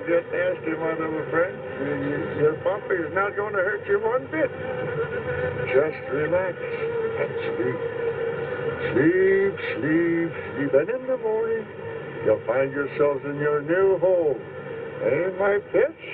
Get nasty, my little friend. Your puppy is not going to hurt you one bit. Just relax and sleep. Sleep, sleep, sleep. And in the morning, you'll find yourselves in your new home. Eh, my pets?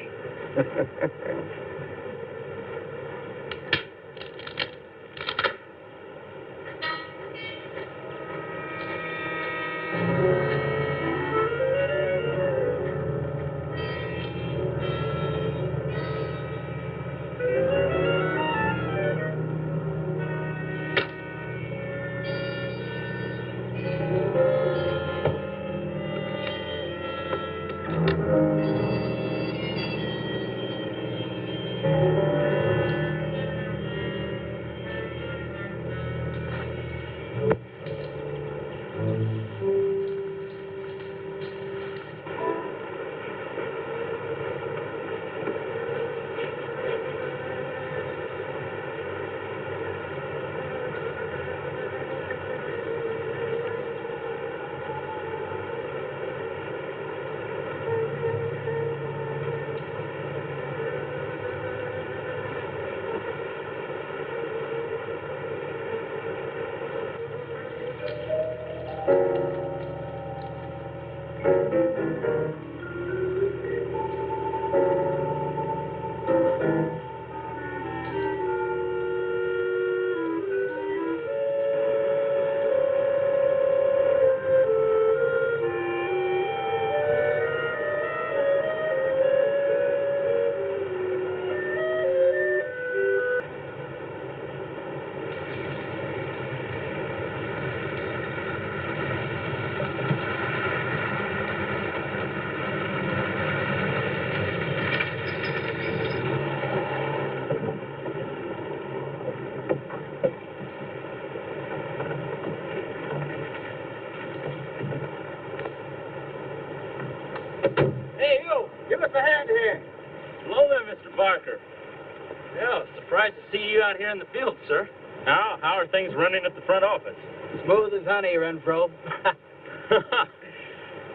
Out here in the field, sir. Now, how are things running at the front office? Smooth as honey, Renfro.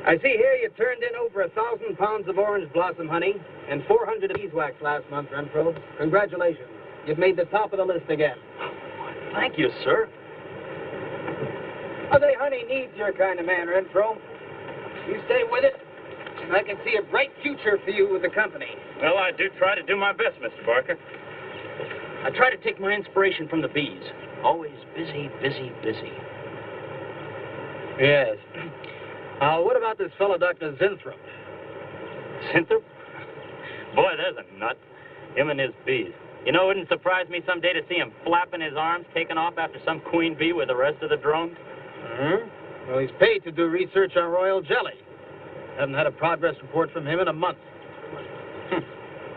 I see here you turned in over 1,000 pounds of orange blossom honey and 400 of beeswax last month, Renfro. Congratulations. You've made the top of the list again. Thank you, sir. I say honey needs your kind of man, Renfro. You stay with it, and I can see a bright future for you with the company. Well, I do try to do my best, Mr. Barker. I try to take my inspiration from the bees. Always busy, busy, busy. Yes. What about this fellow, Dr. Zinthrop? Zinthrop? Boy, there's a nut. Him and his bees. You know, it wouldn't surprise me someday to see him flapping his arms, taking off after some queen bee with the rest of the drones. Well, he's paid to do research on royal jelly. Haven't had a progress report from him in a month.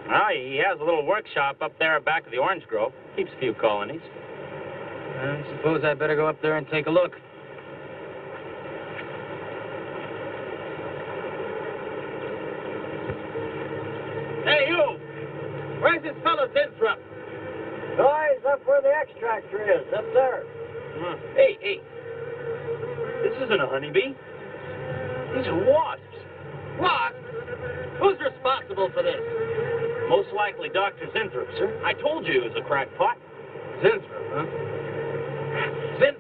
Well, he has a little workshop up there back of the orange grove. Keeps a few colonies. I suppose I'd better go up there and take a look. Hey, you! Where's this fellow Zinthrop? Oh, he's up where the extractor is, up there. Hey, hey. This isn't a honeybee. These are wasps. What? Who's responsible for this? Most likely Dr. Zertuche, sir. I told you he was a crackpot. Zertuche, huh? Zertuche.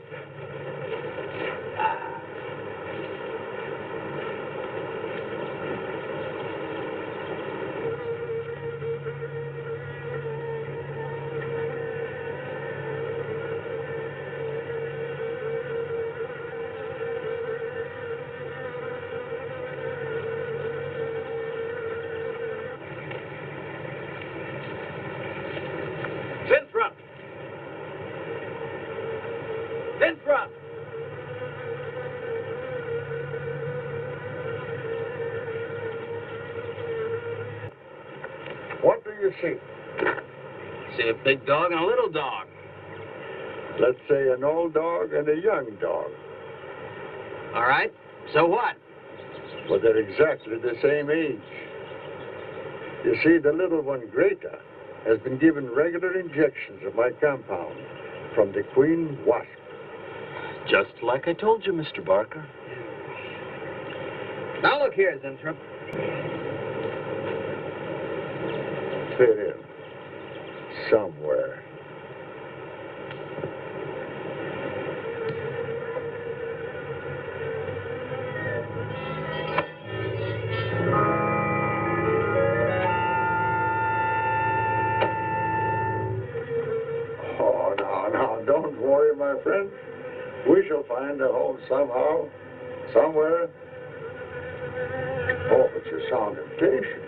What do you see? See a big dog and a little dog. Let's say an old dog and a young dog. All right. So what? Well, they're exactly the same age. You see, the little one, Greta, has been given regular injections of my compound from the queen wasp. Just like I told you, Mr. Barker. Now look here, Zertuche. Fit in. Somewhere. Oh, no, don't worry, my friend. We shall find a home somehow, somewhere. Oh, but you sound impatient.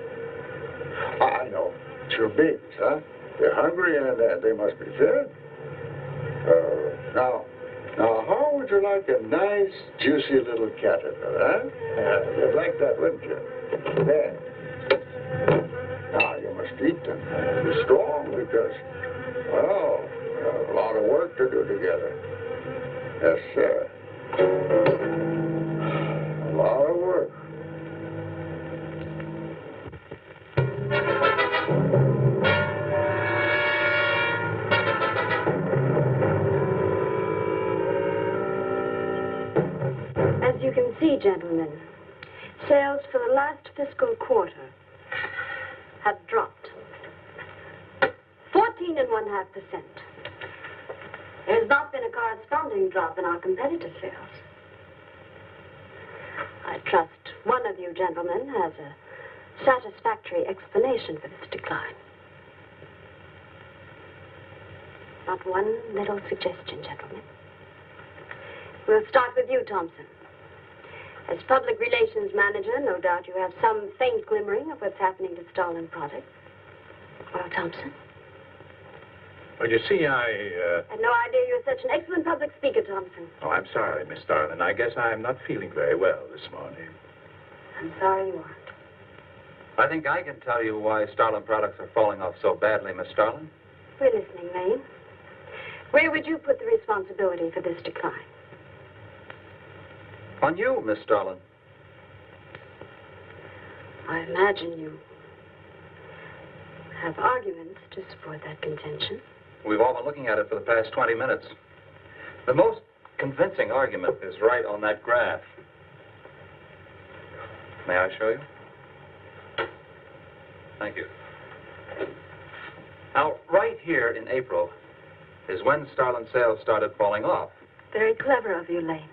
I know. It's your babies, huh? They're hungry and they must be fed. Now, how would you like a nice, juicy little caterpillar, huh? You'd like that, wouldn't you? There. Now, you must eat them. Be strong because, well, we have a lot of work to do together. Yes, sir. A lot of work. As you can see, gentlemen, sales for the last fiscal quarter have dropped 14.5%. There has not been a corresponding drop in our competitive sales. I trust one of you gentlemen has a satisfactory explanation for this decline. Not one little suggestion, gentlemen. We'll start with you, Thompson. As public relations manager, no doubt you have some faint glimmering of what's happening to stolen products. Well, Thompson? Well, you see, I had no idea you were such an excellent public speaker, Thompson. Oh, I'm sorry, Miss Starlin. I guess I'm not feeling very well this morning. I'm sorry you aren't. I think I can tell you why Starlin products are falling off so badly, Miss Starlin. We're listening, Lane. Where would you put the responsibility for this decline? On you, Miss Starlin. I imagine you have arguments to support that contention. We've all been looking at it for the past 20 minutes. The most convincing argument is right on that graph. May I show you? Thank you. Now, right here in April is when Starlin sales started falling off. Very clever of you, Lane.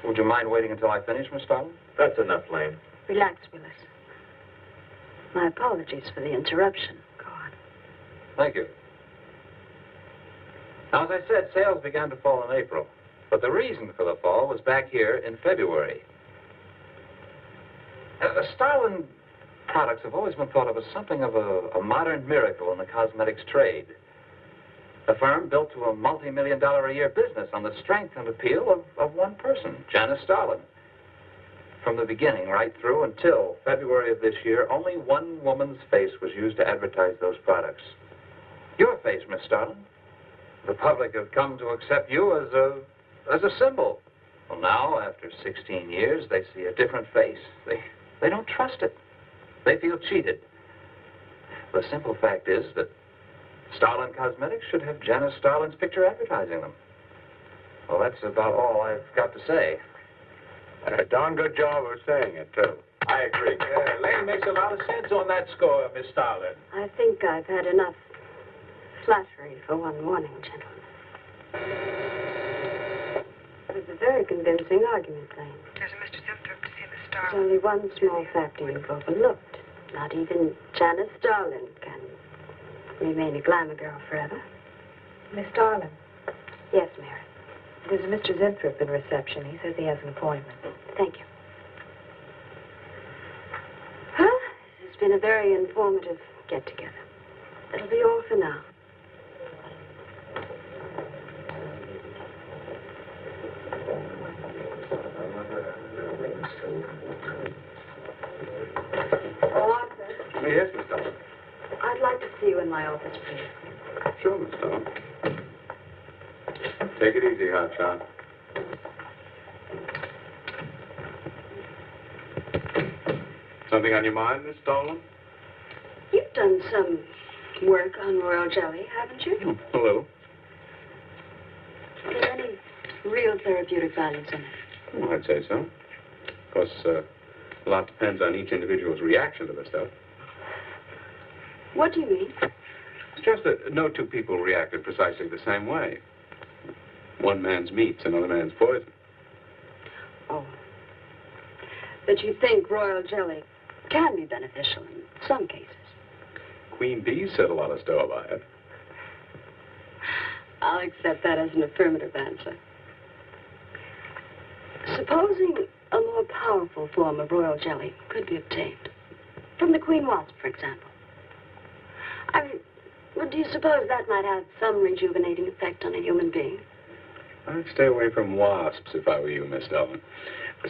Would you mind waiting until I finish, Miss Starlin? That's enough, Lane. Relax, Willis. My apologies for the interruption. Go on. Thank you. Now, as I said, sales began to fall in April. But the reason for the fall was back here in February. The Starlin products have always been thought of as something of a modern miracle in the cosmetics trade. A firm built to a multi-million-dollar-a-year business on the strength and appeal of one person, Janice Starlin. From the beginning right through until February of this year, only one woman's face was used to advertise those products. Your face, Miss Starlin. The public have come to accept you as a symbol. Well, now, after 16 years, they see a different face. They don't trust it. They feel cheated. The simple fact is that Starlin Cosmetics should have Janice Starlin's picture advertising them. Well, that's about all I've got to say. A darn good job of saying it, too. I agree. Lane makes a lot of sense on that score, Miss Starlin. I think I've had enough flattery for one morning, gentlemen. It was a very convincing argument, Lane. There's a Mr. Zertuche to see Miss There's Starlin. only one small factor you've overlooked. Not even Janice Starlin can remain a glamour girl forever. Miss Starlin, Yes, Mary. there's a Mr. Zertuche in reception. He says he has an appointment. Thank you. Well, this has been a very informative get-together. That'll be all for now. Oh, Arthur, Yes, Miss Starlin. I'd like to see you in my office, please. Sure, Miss Starlin. Take it easy, Hotshot. Something on your mind, Miss Starlin? You've done some work on royal jelly, haven't you? A little. Are there any real therapeutic values in it? Well, I'd say so. Of course, a lot depends on each individual's reaction to the stuff. What do you mean? It's just that no two people reacted precisely the same way. One man's meat's another man's poison. Oh. But you think royal jelly can be beneficial in some cases? Queen Bee said a lot of store by it. I'll accept that as an affirmative answer. Supposing a more powerful form of royal jelly could be obtained. From the queen wasp, for example. Well, do you suppose that might have some rejuvenating effect on a human being? I'd stay away from wasps if I were you, Miss Starlin.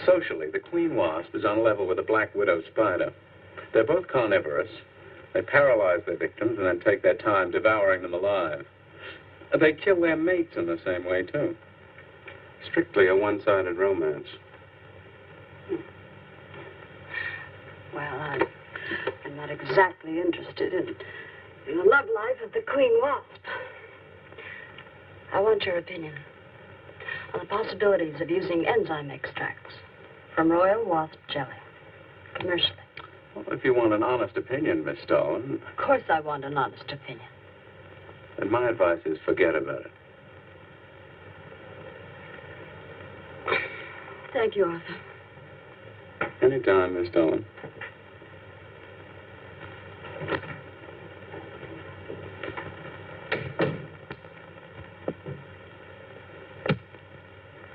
Socially, the queen wasp is on a level with the black widow spider. They're both carnivorous. They paralyze their victims and then take their time devouring them alive. They kill their mates in the same way, too. Strictly a one-sided romance. Well, I'm not exactly interested in the love life of the queen wasp. I want your opinion on the possibilities of using enzyme extracts from royal wasp jelly, commercially. Well, if you want an honest opinion, Miss Starlin, Of course I want an honest opinion. then my advice is forget about it. Thank you, Arthur. Anytime, Miss Starlin.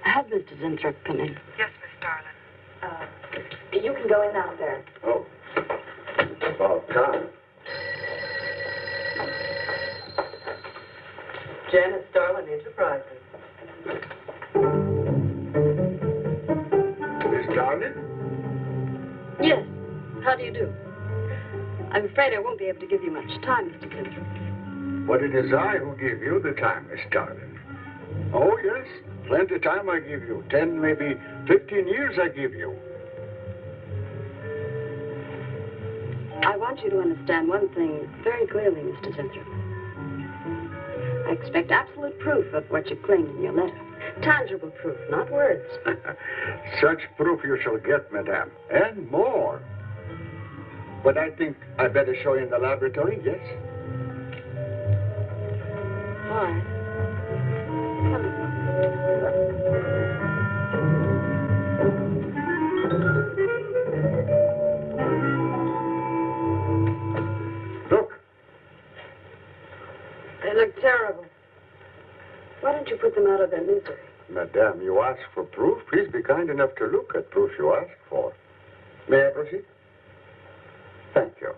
Have Mr. Zentrup come in. Yes, Miss Starlin. You can go in out there. Oh. About time. Janice Starlin Enterprises. Miss Starlin? Yes. How do you do? I'm afraid I won't be able to give you much time, Mr. Zentrup. But it is I who give you the time, Miss Starlin. Oh, yes. Plenty of time I give you. 10, maybe 15 years I give you. I want you to understand one thing very clearly, Mr. Zentrup. I expect absolute proof of what you claimed in your letter. Tangible proof, not words. Such proof you shall get, madame. And more. But I think I better show you in the laboratory, yes? All right. Come in. Look. They look terrible. Why don't you put them out of their misery? Madame, you ask for proof. Please be kind enough to look at proof you ask for. May I proceed? Thank you.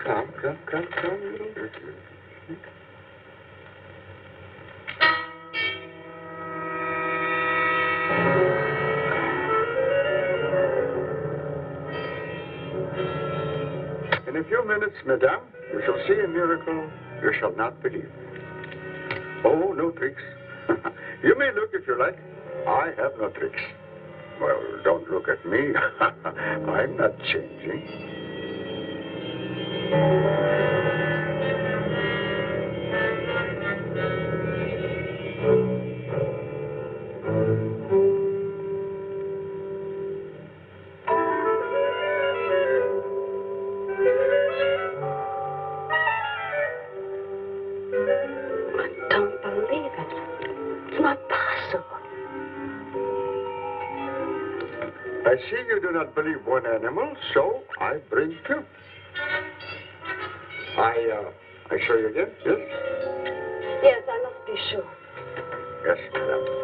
Come. few minutes, madame, you shall see a miracle you shall not believe. Oh, no tricks. You may look if you like. I have no tricks. Well, don't look at me. I'm not changing. I see you do not believe one animal, so I bring two. I show you again, yes? Yes, I must be sure. Yes, madam.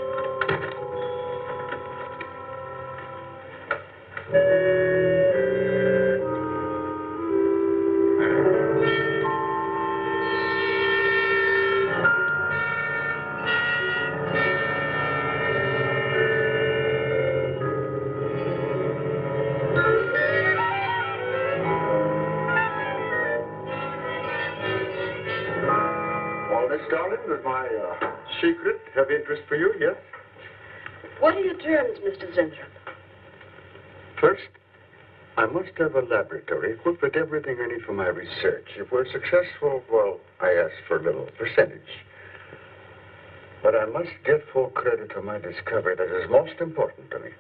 Darling, does my secret have interest for you, yes? What are your terms, Mr. Zentrup? First, I must have a laboratory equipped with everything I need for my research. If we're successful, well, I ask for a little percentage. But I must get full credit for my discovery. That is most important to me.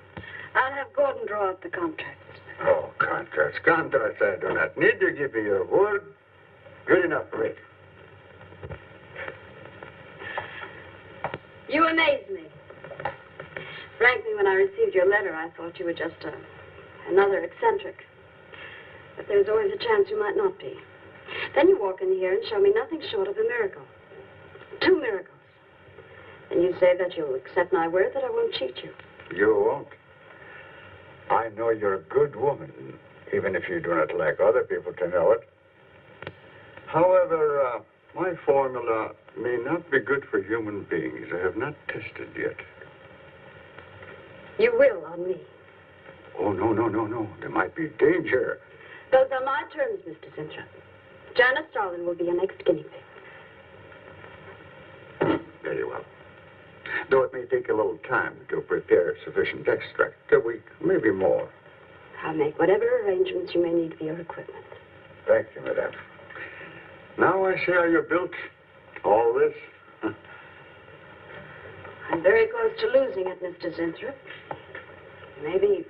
I'll have Gordon draw up the contracts. Oh, contracts. Contracts I do not need. You give me your word. Good enough for me. You amaze me. Frankly, when I received your letter, I thought you were just another eccentric. But there was always a chance you might not be. Then you walk in here and show me nothing short of a miracle. 2 miracles. And you say that you'll accept my word that I won't cheat you. You won't. I know you're a good woman, even if you do not like other people to know it. However, my formula may not be good for human beings. I have not tested yet. You will on me. Oh, no. There might be danger. Those are my terms, Mr. Zentrup. Janice Starlin will be your next guinea pig. Very well. Though it may take a little time to prepare sufficient extract, a week, maybe more. I'll make whatever arrangements you may need for your equipment. Thank you, madame. Now I see how you're built. All this. I'm very close to losing it, Mr. Zentrup. Maybe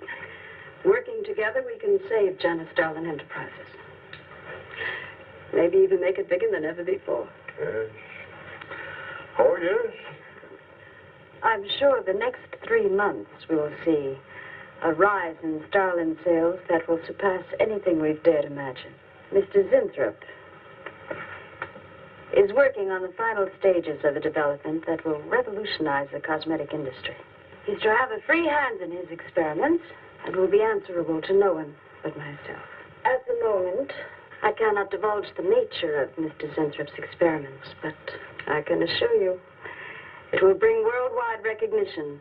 working together we can save Janice Starlin Enterprises. Maybe even make it bigger than ever before. Yes. Oh, yes. I'm sure the next 3 months we will see a rise in Starlin sales that will surpass anything we've dared imagine. Mr. Zentrup is working on the final stages of a development that will revolutionize the cosmetic industry. He's to have a free hand in his experiments and will be answerable to no one but myself. At the moment, I cannot divulge the nature of Mr. Zentrup's experiments, but I can assure you it will bring worldwide recognition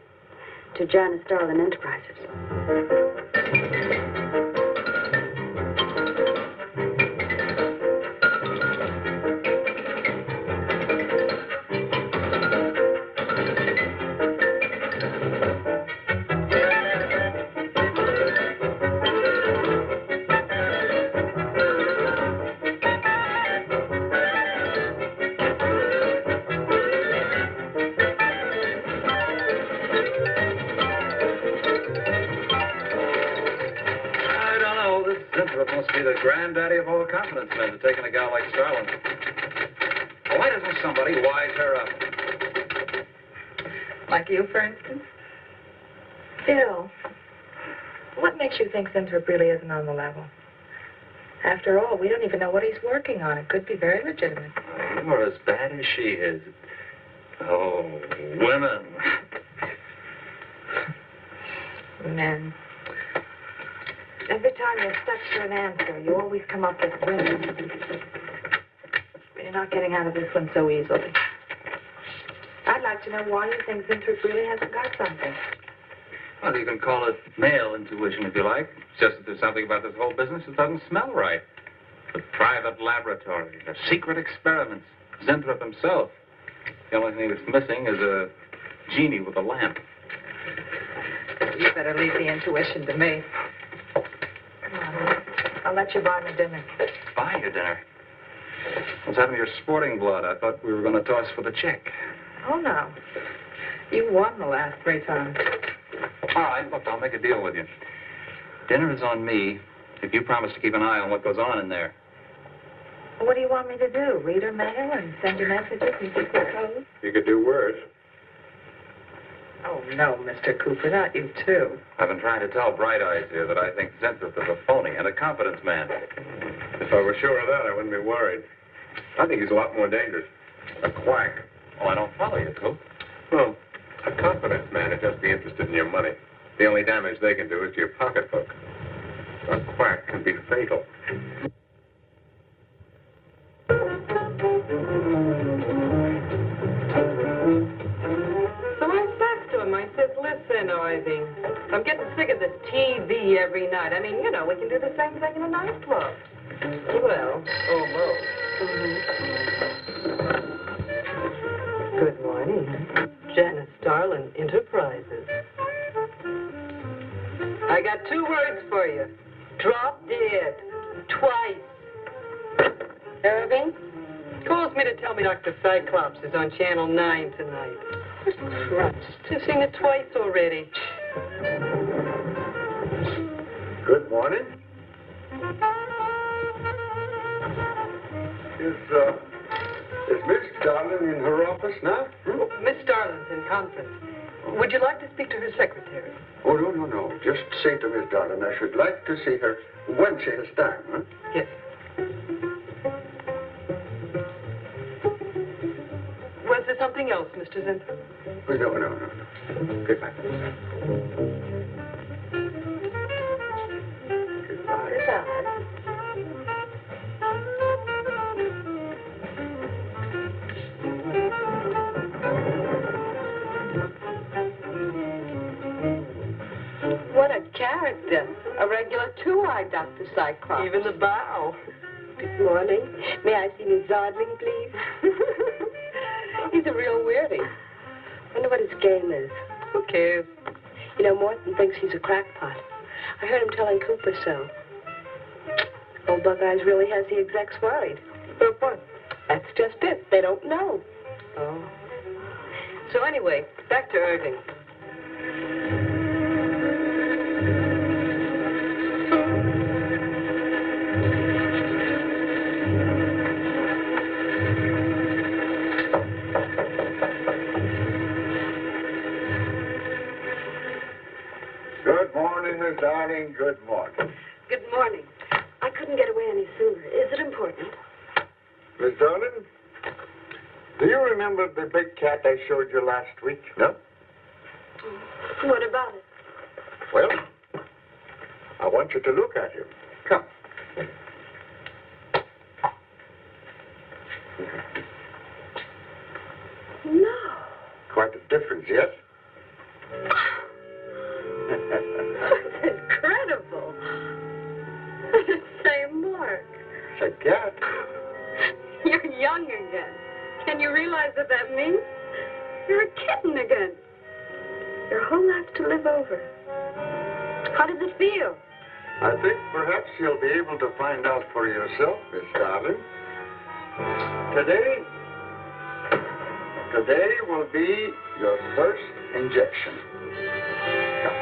to Janice Starlin Enterprises. The granddaddy of all confidence men to taking a gal like Starlin. Why doesn't somebody wise her up? Like you, for instance? Bill, what makes you think Zentrup really isn't on the level? After all, we don't even know what he's working on. It could be very legitimate. You're as bad as she is. Oh, women. Men. Every time you're stuck for an answer, you always come up with women. You're not getting out of this one so easily. I'd like to know why you think Zentrup really hasn't got something. Well, you can call it male intuition if you like. It's just that there's something about this whole business that doesn't smell right. Private laboratory, secret experiments. Zenthrop himself. The only thing that's missing is a genie with a lamp. You better leave the intuition to me. Come on, I'll let you buy me dinner. Buy you dinner? What's happened to your sporting blood? I thought we were going to toss for the check. Oh, no. You won the last 3 times. All right, look, I'll make a deal with you. Dinner is on me if you promise to keep an eye on what goes on in there. What do you want me to do? Read her mail and send you messages and keep her code? You could do worse. Oh, no, Mr. Cooper, not you, too. I've been trying to tell Bright Eyes here that I think Zenthrop is a phony and a confidence man. If I were sure of that, I wouldn't be worried. I think he's a lot more dangerous. A quack. Oh, I don't follow you, Coop. Well, a confidence man would just be interested in your money. The only damage they can do is to your pocketbook. A quack can be fatal. So I said to him, I says, listen, Ivy, I'm getting sick of this TV every night. I mean, you know, we can do the same thing in a nightclub. Well, almost. Good morning. Janice Starlin Enterprises. I got 2 words for you. Drop dead. Twice. Irving calls me to tell me Dr. Cyclops is on Channel 9 tonight. Christ, I've seen it twice already. Good morning. Is Miss Darling in her office now? Oh, Miss Darlin's in conference. Would you like to speak to her secretary? Oh, no. Just say to Miss Darling I should like to see her when she has time, huh? Yes. Was there something else, Mr. Zenthrop? Oh, no. Goodbye. What a character. A regular 2-eyed Dr. Cyclops. Even the bow. Good morning. May I see Miss Zodling, please? He's a real weirdie. Wonder what his game is. Who cares? You know, Morton thinks he's a crackpot. I heard him telling Cooper so. Old Buckeyes really has the execs worried. But what? That's just it. They don't know. Oh. So anyway, back to Irving. Good morning, Miss Darling. Good morning. Good morning. I couldn't get away any sooner. Is it important? Miss Darling, do you remember the big cat I showed you last week? No? What about it? Well, I want you to look at him. Come. No. Quite a difference, yes? That's incredible. Say more. It's a cat. You're young again. Can you realize what that means? You're a kitten again. Your whole life to live over. How does it feel? I think perhaps you'll be able to find out for yourself, Miss Darling. Today will be your first injection. Come.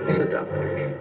Sit down, please.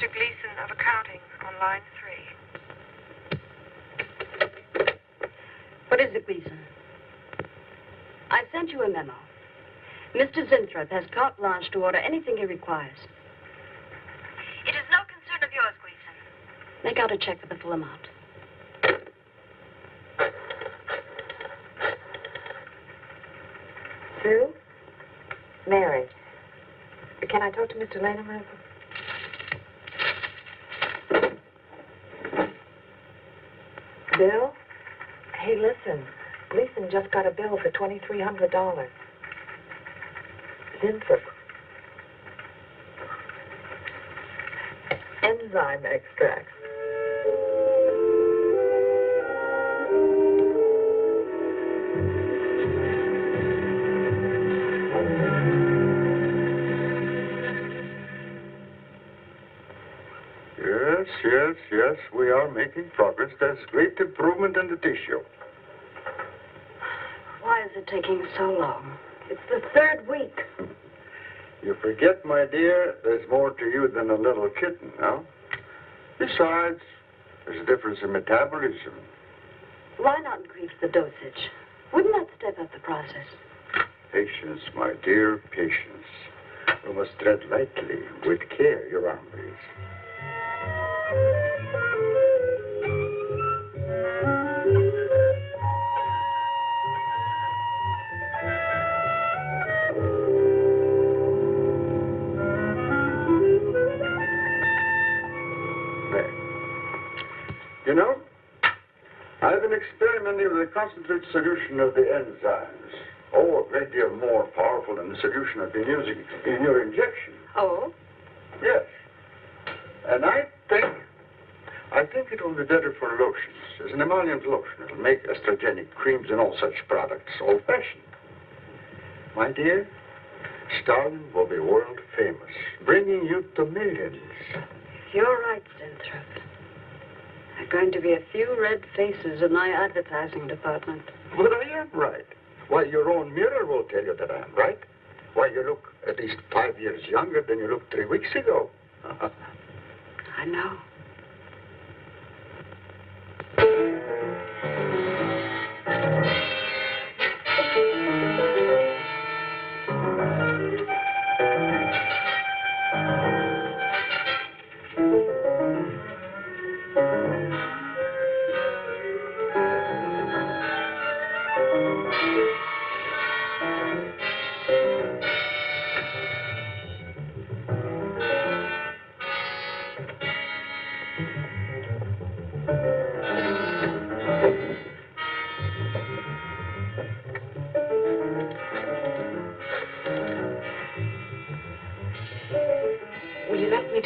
Mr. Gleason of accounting on line 3. What is it, Gleason? I sent you a memo. Mr. Zertuche has carte blanche to order anything he requires. It is no concern of yours, Gleason. Make out a check for the full amount. Sue? Mary. Can I talk to Mr. Lane a minute? Bill? Hey, listen. Gleason just got a bill for $2,300. Zertuche. Enzyme extracts. Yes, we are making progress. There's great improvement in the tissue. Why is it taking so long? It's the 3rd week. You forget, my dear, there's more to you than a little kitten, no? Besides, there's a difference in metabolism. Why not increase the dosage? Wouldn't that step up the process? Patience, my dear, patience. We must tread lightly, with care, your arm, please. You know, I've been experimenting with a concentrated solution of the enzymes. Oh, a great deal more powerful than the solution I've been using in your injection. Oh? Yes. And I think it will be better for lotions. As an emollient lotion, it'll make estrogenic creams and all such products old-fashioned. My dear, Stalin will be world famous, bringing you to millions. You're right, Zertuche. There are going to be a few red faces in my advertising department. But I am right. Why, your own mirror will tell you that I am right. Why, you look at least 5 years younger than you looked 3 weeks ago. I know.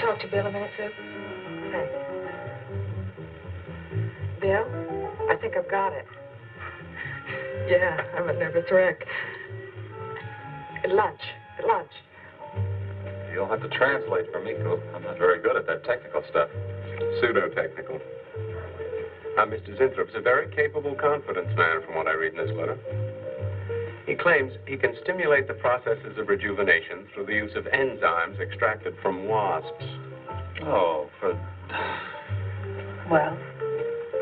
Talk to Bill a minute, Sue? Thanks. Bill, I think I've got it. Yeah, I'm a nervous wreck. At lunch. You'll have to translate for me, Coop. I'm not very good at that technical stuff. Pseudo-technical. Mr. Zertuche's a very capable confidence man, from what I read in this letter. He claims he can stimulate the processes of rejuvenation through the use of enzymes extracted from wasps. Oh, for... Well,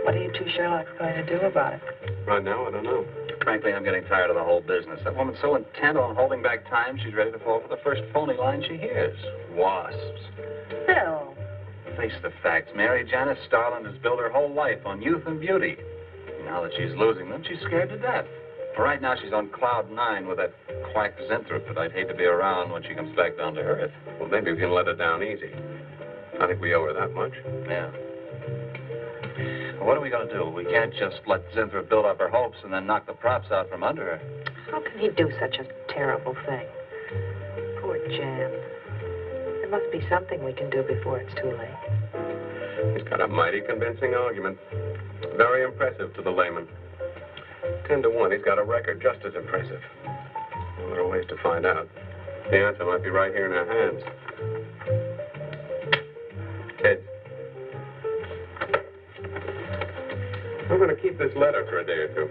what are you two Sherlocks going to do about it? Right now, I don't know. Frankly, I'm getting tired of the whole business. That woman's so intent on holding back time, she's ready to fall for the first phony line she hears. Wasps. Bill. Face the facts, Mary. Janice Starland has built her whole life on youth and beauty. Now that she's losing them, she's scared to death. Right now, she's on cloud 9 with that quack Zertuche that I'd hate to be around when she comes back down to earth. Well, maybe we can let her down easy. I think we owe her that much. Yeah. Well, what are we going to do? We can't just let Zertuche build up her hopes and then knock the props out from under her. How can he do such a terrible thing? Poor Jan. There must be something we can do before it's too late. He's got a mighty convincing argument. Very impressive to the layman. 10 to 1, he's got a record just as impressive. Well, there are ways to find out. The answer might be right here in our hands. Ted. I'm going to keep this letter for a day or two.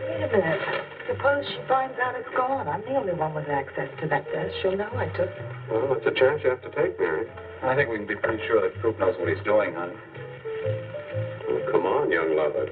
Wait a minute. Suppose she finds out it's gone. I'm the only one with access to that desk. She'll know I took it. Well, that's a chance you have to take, Mary. I think we can be pretty sure that Troop knows what he's doing, honey. Well, come on, young lover.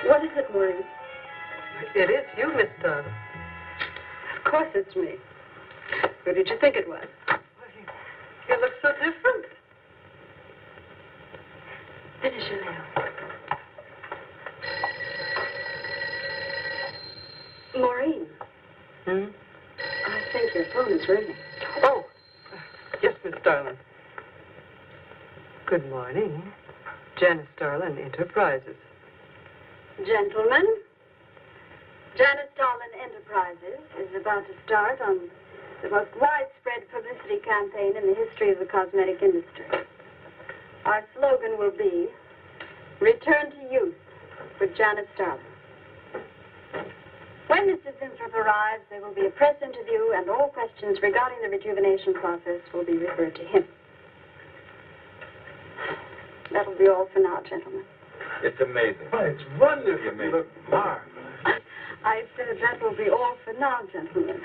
What is it, Maureen? It is you, Miss Darling. Of course it's me. Who did you think it was? You look so different. Finish your nails. Maureen, Hmm? I think your phone is ringing. Oh, yes, Miss Darling. Good morning. Janice Darling Enterprises. Gentlemen, Janice Darlin Enterprises is about to start on the most widespread publicity campaign in the history of the cosmetic industry. Our slogan will be, Return to Youth with Janice Darlin. When Mr. Winthrop arrives, there will be a press interview, and all questions regarding the rejuvenation process will be referred to him. That'll be all for now, gentlemen. It's amazing. Oh, it's wonderful. You look marvelous. I said that will be all for now, gentlemen.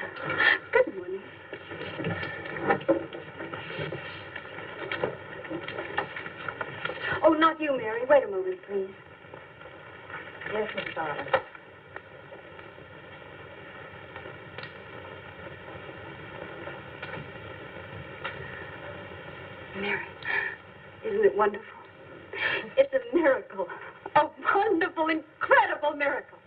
Good morning. Oh, not you, Mary. Wait a moment, please. Yes, Miss Darling. Mary, isn't it wonderful? It's a miracle. A wonderful, incredible miracle.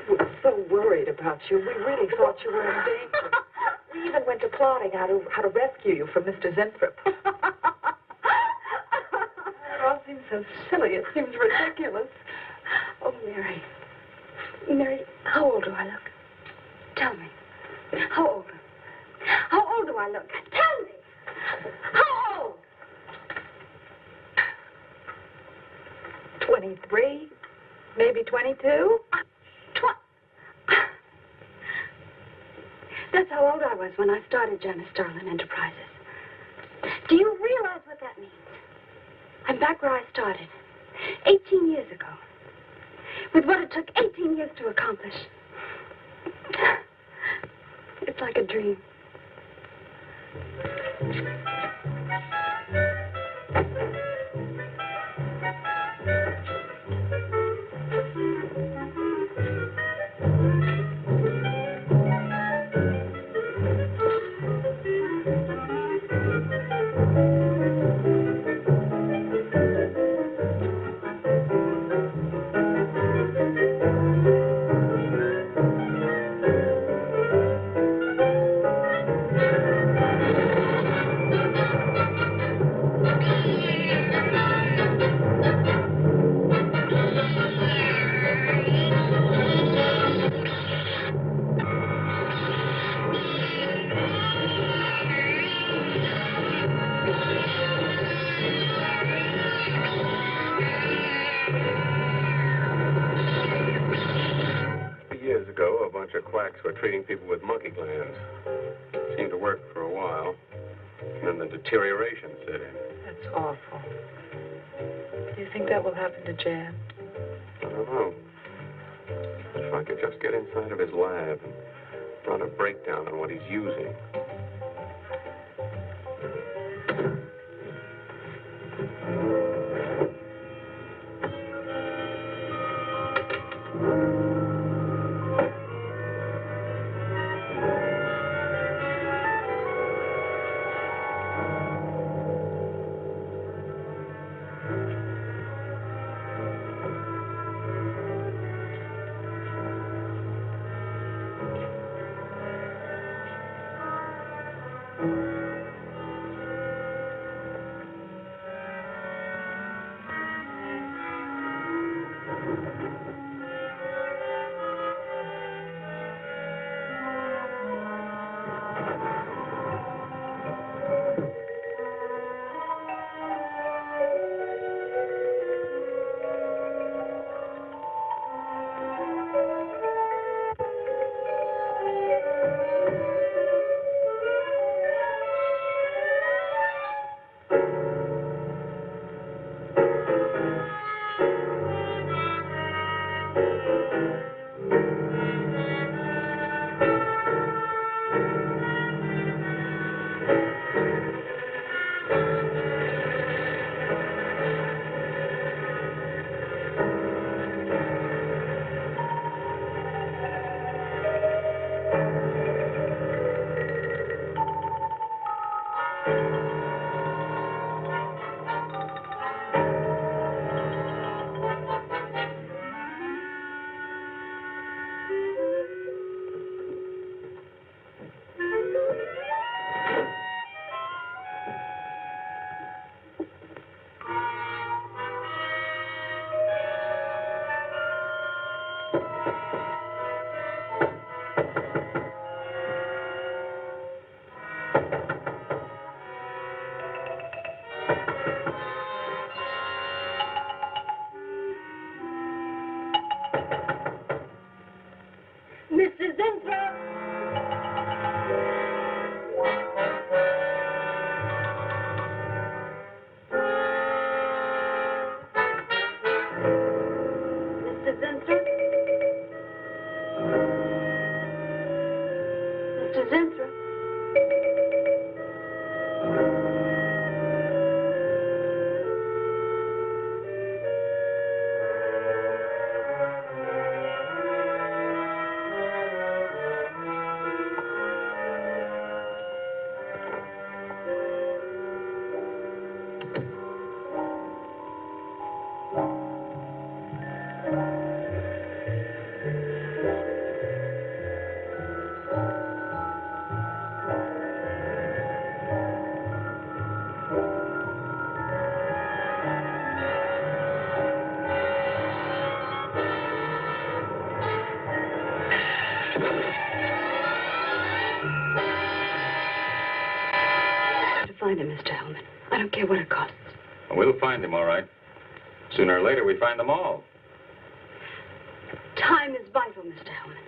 We were so worried about you. We really thought you were in danger. We even went to plotting how to rescue you from Mr. Zenthrop. It all seems so silly. It seems ridiculous. Oh, Mary. Mary, how old do I look? Tell me. How old? How old do I look? Tell me. How old? 23, maybe 22. That's how old I was when I started Janice Starlin Enterprises. Do you realize what that means? I'm back where I started, 18 years ago, with what it took 18 years to accomplish. It's like a dream. Years ago, a bunch of quacks were treating people with monkey glands. Seemed to work for a while. And then the deterioration set in. That's awful. Do you think that will happen to Jan? I don't know. If I could just get inside of his lab and run a breakdown on what he's using. Mrs. Zenthrop! Mrs. Zenthrop? Mr. Zenthrop? find him, Mr. Hellman. I don't care what it costs. We'll find him, all right. Sooner or later, we find them all. Time is vital, Mr. Hellman.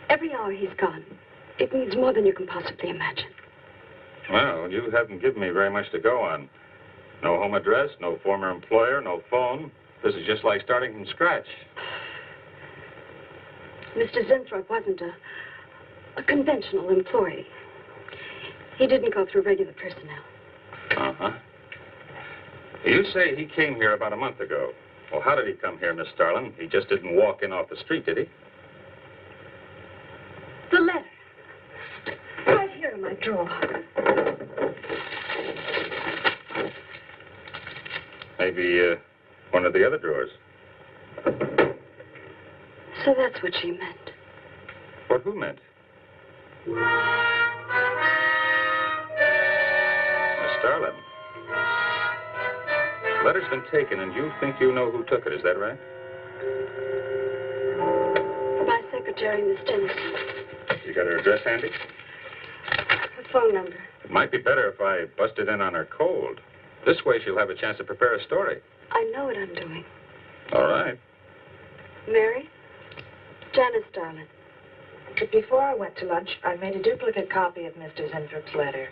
Every hour he's gone, it means more than you can possibly imagine. Well, you haven't given me very much to go on. No home address, no former employer, no phone. This is just like starting from scratch. Mr. Zenthrop wasn't a conventional employee. He didn't go through regular personnel. Uh-huh. You say he came here about a month ago. Well, how did he come here, Miss Starlin? He just didn't walk in off the street, did he? The letter. Right here in my drawer. Maybe one of the other drawers. So that's what she meant. What who meant? Miss Starlin. The letter's been taken, and you think you know who took it, is that right? My secretary, Miss Dennison. You got her address handy? Her phone number. It might be better if I busted in on her cold. This way she'll have a chance to prepare a story. I know what I'm doing. All right. Mary? Janice Starlin. But before I went to lunch, I made a duplicate copy of Mr. Zenthrup's letter.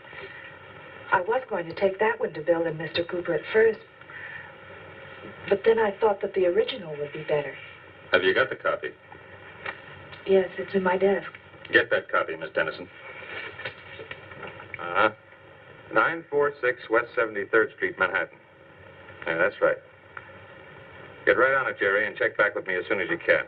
I was going to take that one to Bill and Mr. Cooper at first, but then I thought that the original would be better. Have you got the copy? Yes, it's in my desk. Get that copy, Miss Dennison. 946 West 73rd Street, Manhattan. Yeah, that's right. Get right on it, Jerry, and check back with me as soon as you can.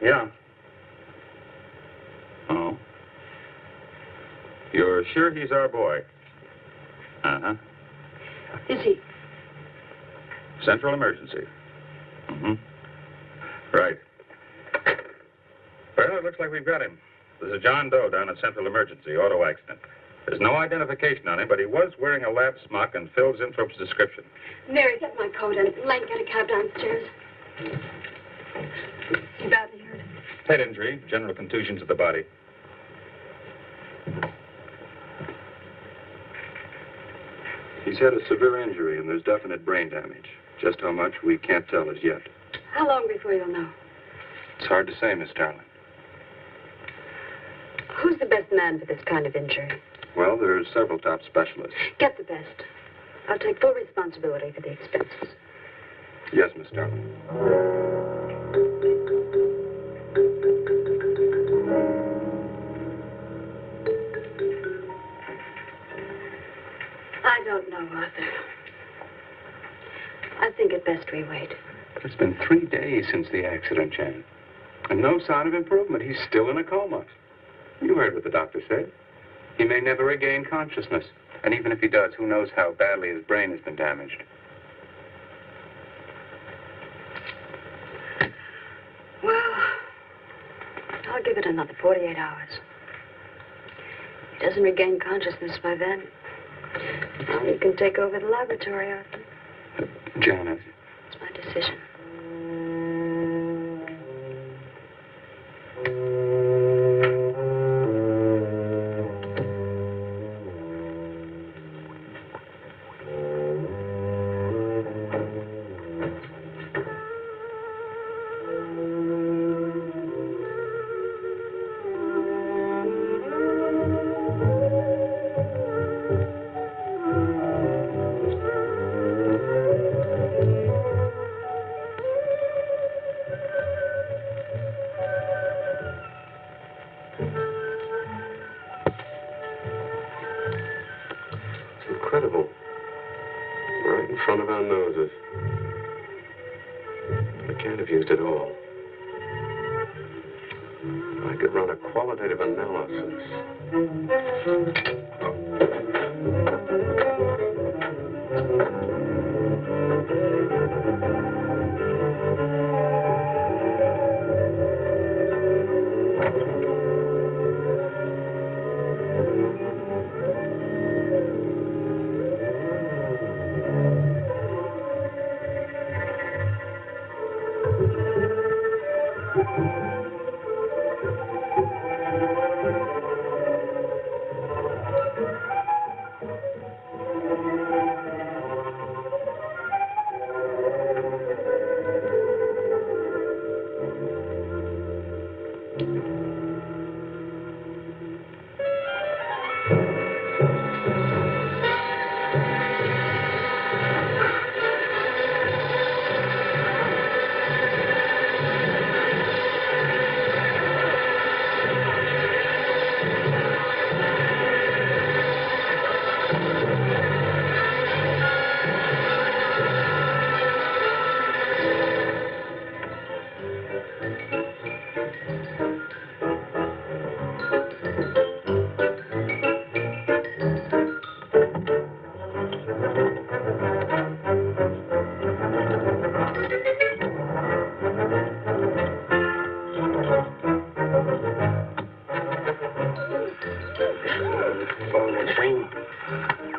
Yeah. Oh. You're sure he's our boy? Uh-huh. Is he? Central emergency. Mm-hmm. Right. Well, it looks like we've got him. There's a John Doe down at Central Emergency, auto accident. There's no identification on him, but he was wearing a lab smock and filled Zinthrop's description. Mary, get my coat and Lang, get a cab downstairs. He badly hurt. Head injury, general contusions of the body. He's had a severe injury, and there's definite brain damage. Just how much, we can't tell as yet. How long before you'll know? It's hard to say, Miss Starlin. Who's the best man for this kind of injury? Well, there are several top specialists. Get the best. I'll take full responsibility for the expenses. Yes, Miss Darling. I don't know, Arthur. I think it best we wait. But it's been 3 days since the accident, Jan. And no sign of improvement. He's still in a coma. You heard what the doctor said. He may never regain consciousness. And even if he does, who knows how badly his brain has been damaged. Well, I'll give it another 48 hours. If he doesn't regain consciousness by then, well, you can take over the laboratory, Arthur. Janet. It's my decision. Incredible. Right in front of our noses. We can't have used it all. I could run a qualitative analysis.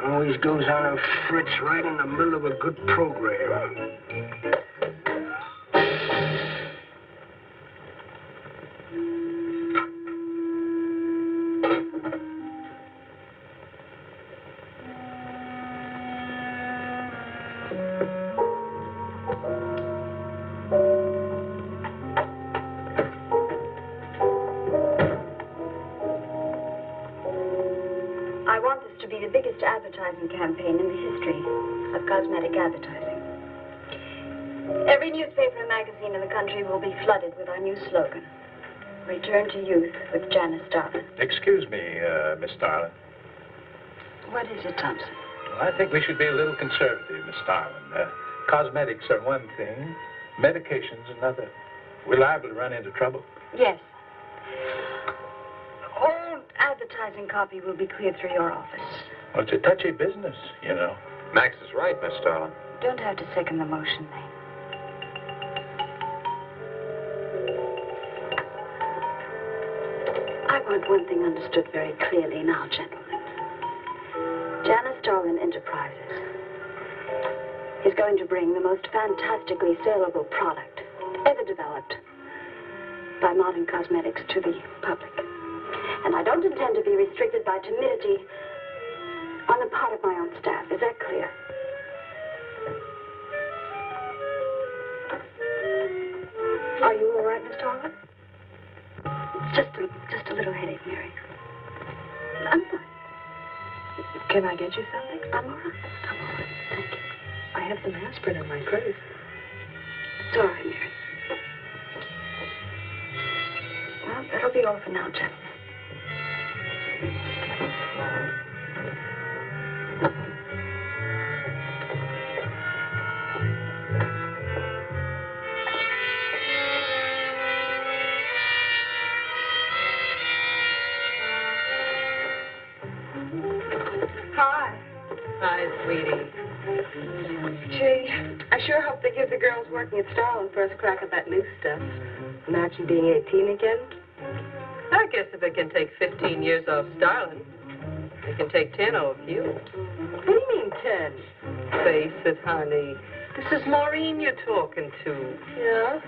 Always goes on a fritz right in the middle of a good program. I want this to be the biggest advertising campaign in the history of cosmetic advertising. Every newspaper and magazine in the country will be flooded with our new slogan, Return to Youth with Janice Darlin. Excuse me, Miss Darlin. What is it, Thompson? Well, I think we should be a little conservative, Miss Darlin. Cosmetics are one thing, medications another. We're liable to run into trouble. Yes. All advertising copy will be cleared through your office. Well, it's a touchy business, you know. Max is right, Miss Darlin. Don't have to second the motion, Lane. I want one thing understood very clearly now, gentlemen. Janice Darlin Enterprises is going to bring the most fantastically saleable product ever developed by modern cosmetics to the public. And I don't intend to be restricted by timidity on the part of my own staff. Is that clear? Are you all right, Miss Darlin? Just a little headache, Mary. I'm fine. Can I get you something? I'm all right. I'm all right. Thank you. I have some aspirin in my purse. sorry, Mary. Well, that'll be all for now, gentlemen. Hi. Hi, sweetie. Gee, I sure hope they give the girls working at Starland first crack at that new stuff. Imagine being 18 again. I guess if it can take 15 years off Starland, it can take 10 off you. What do you mean, 10? Face it, honey. This is Maureen you're talking to. Yeah?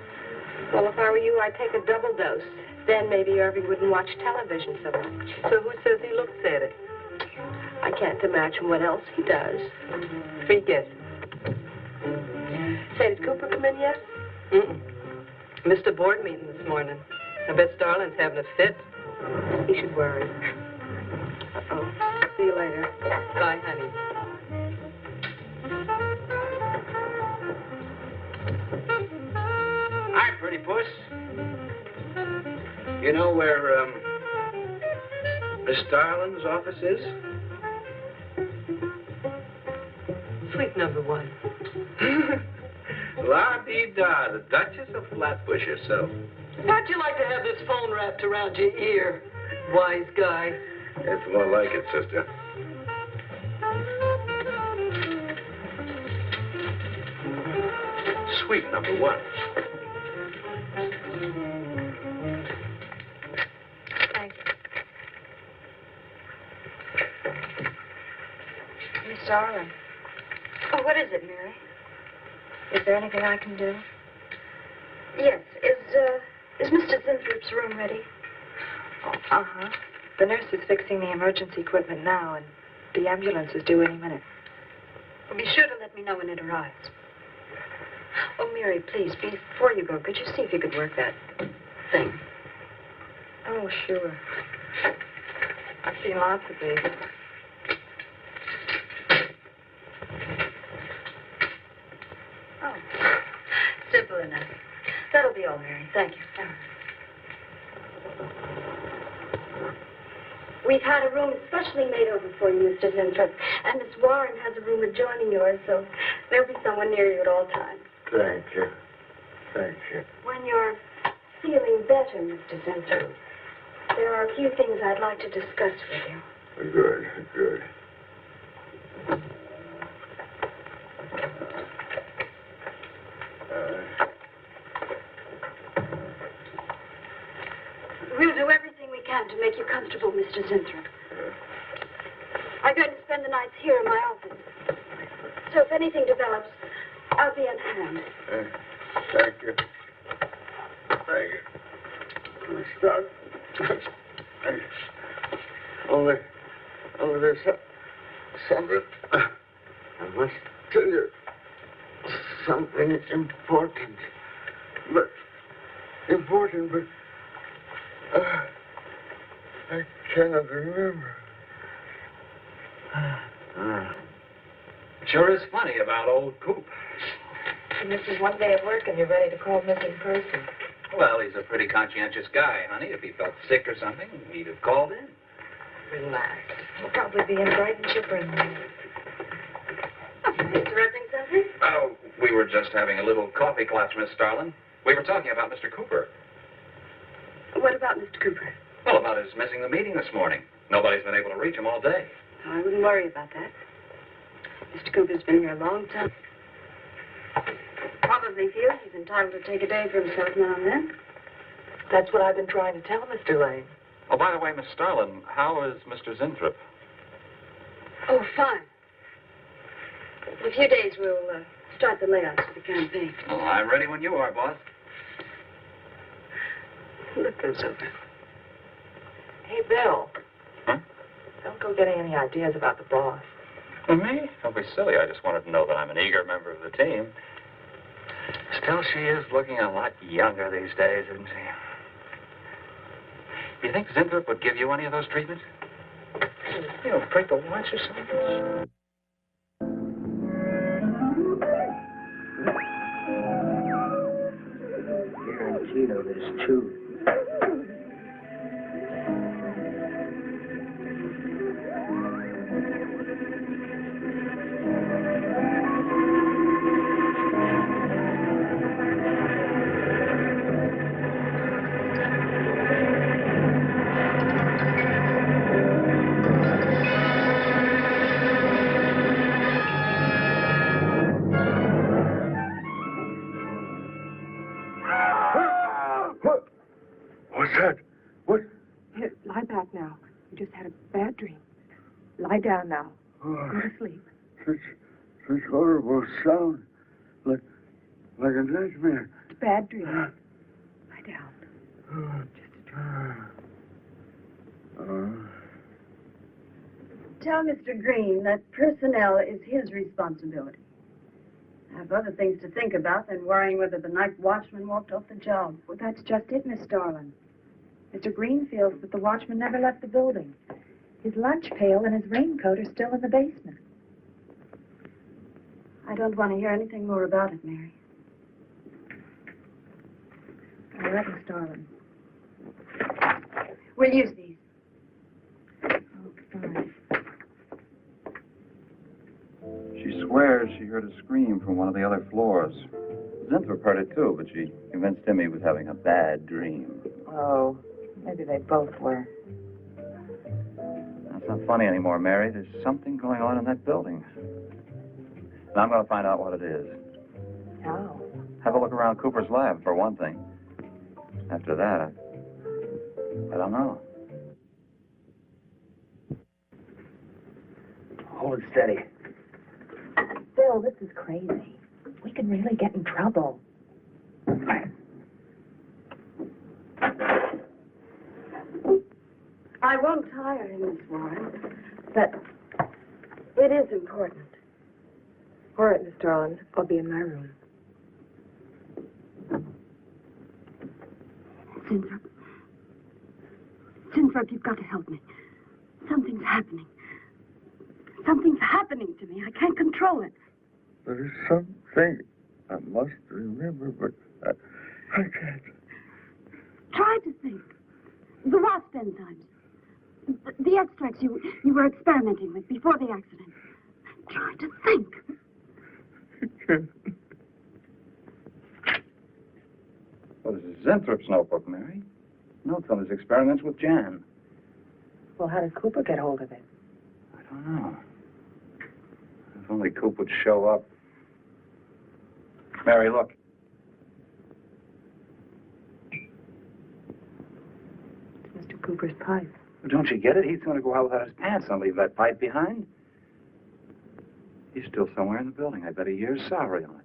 Well, if I were you, I'd take a double dose. Then maybe Irving wouldn't watch television so much. So who says he looks at it? I can't imagine what else he does. Free guess. Say, did Cooper come in yet? Mm-mm. Missed a board meeting this morning. I bet Starland's having a fit. He should worry. Uh-oh. See you later. Bye, honey. Hi, pretty puss. You know where, Miss Starland's office is? Suite number 1. La-dee-da, the Duchess of Flatbush herself. How'd you like to have this phone wrapped around your ear, wise guy? It's more like it, sister. Suite number 1. Thank you. Miss Darling. Oh, what is it, Mary? Is there anything I can do? Yes. Is Mr. Zinthrop's room ready? Uh-huh. The nurse is fixing the emergency equipment now, and the ambulance is due any minute. Well, be sure to let me know when it arrives. Oh, Mary, please, before you go, could you see if you could work that thing? Oh, sure. I've seen lots of these. Oh, simple enough. That'll be all, Mary. Thank you. We've had a room specially made over for you, Mr. Zinthrop. And Miss Warren has a room adjoining yours, so there'll be someone near you at all times. Thank you. Thank you. When you're feeling better, Mr. Zinthrop, there are a few things I'd like to discuss with you. Good, good. We'll do everything we can to make you comfortable, Mr. Zinthrop. I'm going to spend the nights here in my office. So if anything develops, I'll be on hand. Thank you. Thank you. Stop. Only there's something. I must tell you something important. But I cannot remember. Sure is funny about old Coop. And this is one day at work and you're ready to call missing person. Well, he's a pretty conscientious guy, honey. If he felt sick or something, he'd have called in. Relax. He'll probably be in bright and chipper in the morning. Interrupting something? Oh, we were just having a little coffee clutch, Miss Starlin. We were talking about Mr. Cooper. What about Mr. Cooper? Well, about his missing the meeting this morning. Nobody's been able to reach him all day. Oh, I wouldn't worry about that. Mr. Cooper's been here a long time. Probably feels he's entitled to take a day for himself now and then. That's what I've been trying to tell Mr. Lane. Oh, by the way, Miss Starlin, how is Mr. Zinthrop? Oh, fine. In a few days, we'll start the layouts for the campaign. Oh, I'm ready when you are, boss. Look those over. Hey, Bill. Huh? Don't go getting any ideas about the boss. Me? Don't be silly. I just wanted to know that I'm an eager member of the team. Still, she is looking a lot younger these days, isn't she? You think Zinthrop would give you any of those treatments? You know, break the watch or something? It's true. What's that? What? Here, lie back now. You just had a bad dream. Lie down now. Oh, Go to sleep. such horrible sound. Like a nightmare. It's a bad dream. Lie down. Just a dream. Tell Mr. Green that personnel is his responsibility. I have other things to think about than worrying whether the night watchman walked off the job. Well, that's just it, Miss Starlin. Mr. Green feels that the watchman never left the building. His lunch pail and his raincoat are still in the basement. I don't want to hear anything more about it, Mary. All right, Miss Starlin. We'll use these. Oh, fine. She swears she heard a scream from one of the other floors. Zinthrop heard it too, but she convinced him he was having a bad dream. Oh, maybe they both were. That's not funny anymore, Mary. There's something going on in that building. And I'm going to find out what it is. How? Have a look around Cooper's lab, for one thing. After that, I don't know. Hold it steady. Bill, this is crazy. We can really get in trouble. I won't tire him, Miss Warren, but it is important. All right, Miss Starlin. I'll be in my room. Zinthrop, you've got to help me. Something's happening. Something's happening to me. I can't control it. There is something I must remember, but I can't. Try to think. The wasp enzymes. The extracts you were experimenting with before the accident. Try to think. I can't. Well, this is Zinthrop's notebook, Mary. Notes on his experiments with Jan. Well, how did Cooper get hold of it? I don't know. If only Coop would show up. Mary, look. It's Mr. Cooper's pipe. Well, don't you get it? He's going to go out without his pants and leave that pipe behind. He's still somewhere in the building. I bet a year's salary on it.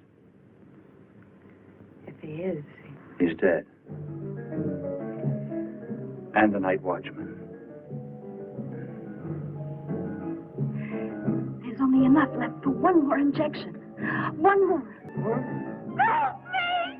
If he is, He's dead. And the night watchman. There's only enough left for one more injection. One more. Help me!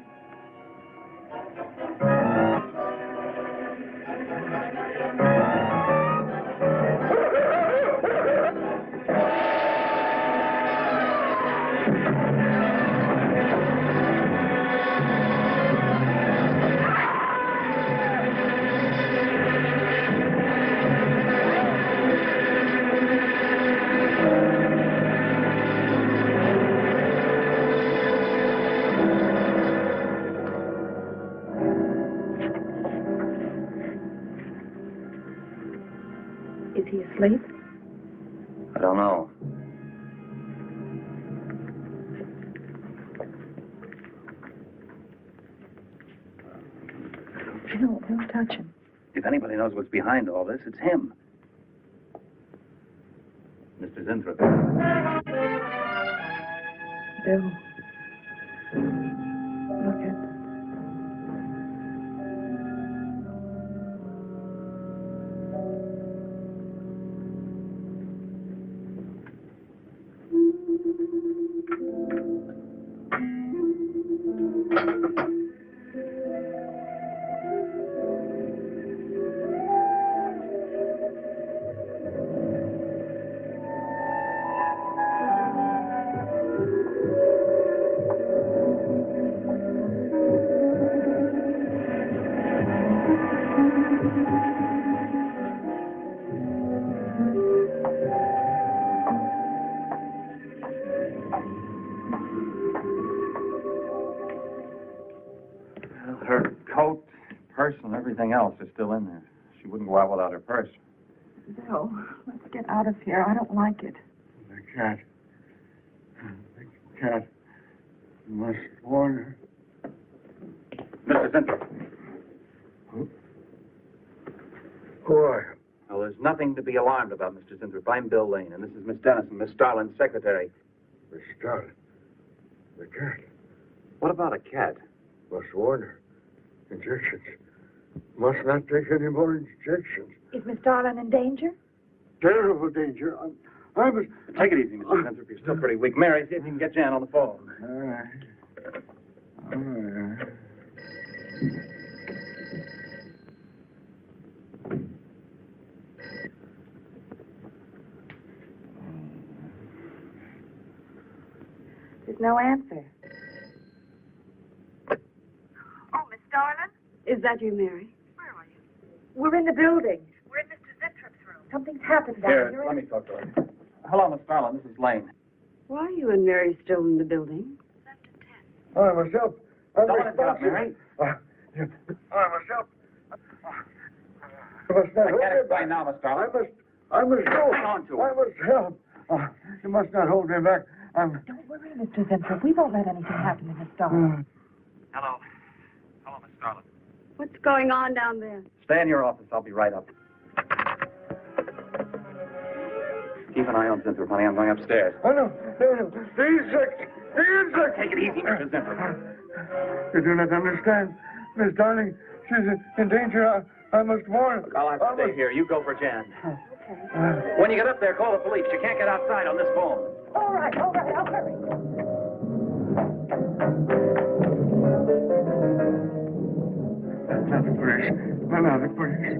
is he asleep? I don't know. Don't touch him. If anybody knows what's behind all this, it's him. Mr. Zinthrop. Bill. Look at... her coat, purse, and everything else is still in there. She wouldn't go out without her purse. Bill, let's get out of here. I don't like it. The cat. The cat. You must warn her. Mr. Zinthrop. Who are you? Well, there's nothing to be alarmed about, Mr. Zinthrop. I'm Bill Lane, and this is Miss Dennison, Miss Starlin's secretary. Miss Starlin. The cat. What about a cat? Must warn her. Injections. Must not take any more injections. Is Miss Darlin in danger? Terrible danger. I must... Take it easy, Mr. Zinthrop. You're still pretty weak. Mary, see if you can get Jan on the phone. All right. All right. There's no answer. Oh, Miss Darlin? Is that you, Mary? Where are you? We're in the building. We're in Mr. Zintrop's room. Something's happened down Here, here. let me talk to her. Hello, Miss Starlin. This is Lane. Why are you and Mary still in the building? I must help. I Don't must interrupt, Mary. I must help. I must not I hold can't me explain back. now, Miss Starlin. I must go. Hang on to her. I must help. You must not hold me back. Don't worry, Mr. Zinthrop. We won't let anything happen to Miss Darlin. Hello. Hello, Miss Starlin. What's going on down there? Stay in your office. I'll be right up. Keep an eye on Zinthrop, honey. I'm going upstairs. Oh, no. The insect. The insect. Take it easy, Mr. Zinthrop. You do not understand. Miss Darling, she's in danger. I must warn her. I'll have to stay here. You go for Jan. Okay. When you get up there, call the police. You can't get outside on this phone. All right. I'll hurry. That's not the police. No, the police.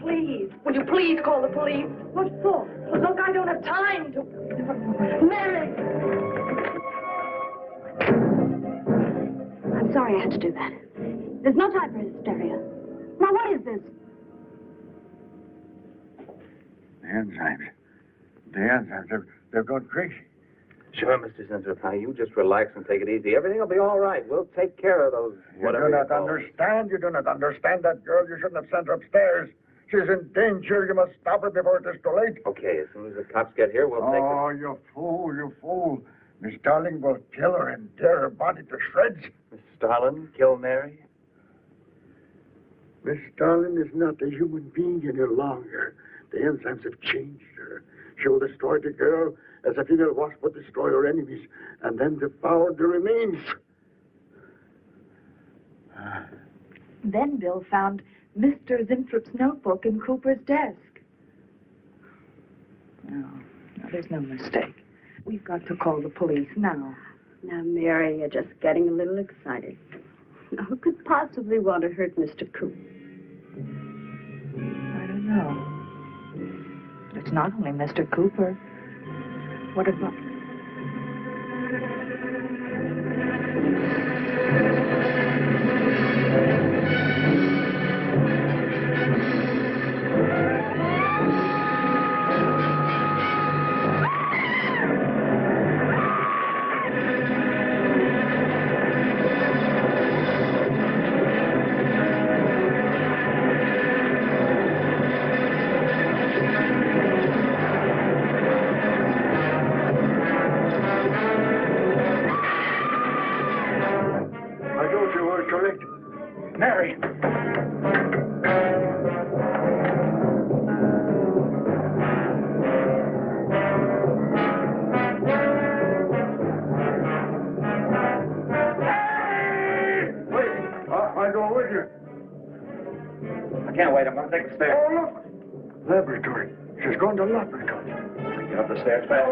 Please. Will you please call the police? What for? Look, I don't have time to... Mary! I'm sorry I had to do that. There's no time for hysteria. Now, what is this? The enzymes. They've gone crazy. Sure, Mr. Zinthrop. Now, you just relax and take it easy. Everything will be all right. We'll take care of those... You do not understand. You do not understand that girl. You shouldn't have sent her upstairs. She's in danger. You must stop her before it is too late. Okay, as soon as the cops get here, we'll take her... Oh, you fool. Miss Darling will kill her and tear her body to shreds. Miss Starlin, kill Mary? Miss Darling is not a human being any longer. The enzymes have changed her. She will destroy the girl as a female wasp would destroy her enemies, and then devour the remains. Then Bill found Mr. Zintrop's notebook in Cooper's desk. No, there's no mistake. We've got to call the police now. Now, Mary, you're just getting a little excited. Who could possibly want to hurt Mr. Cooper? I don't know. It's not only Mr. Cooper. What about... Mary! I go with you. I can't wait. I'm going to take the stairs. Oh, look! Laboratory. She's going to laboratory. Get up the stairs fast.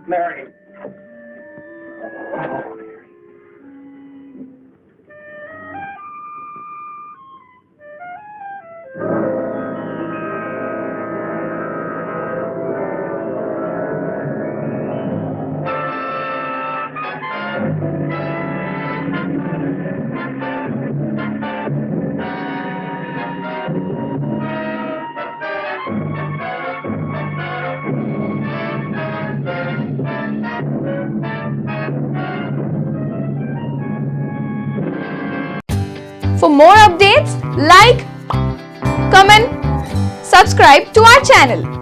Mary. For more updates, like, comment, subscribe to our channel.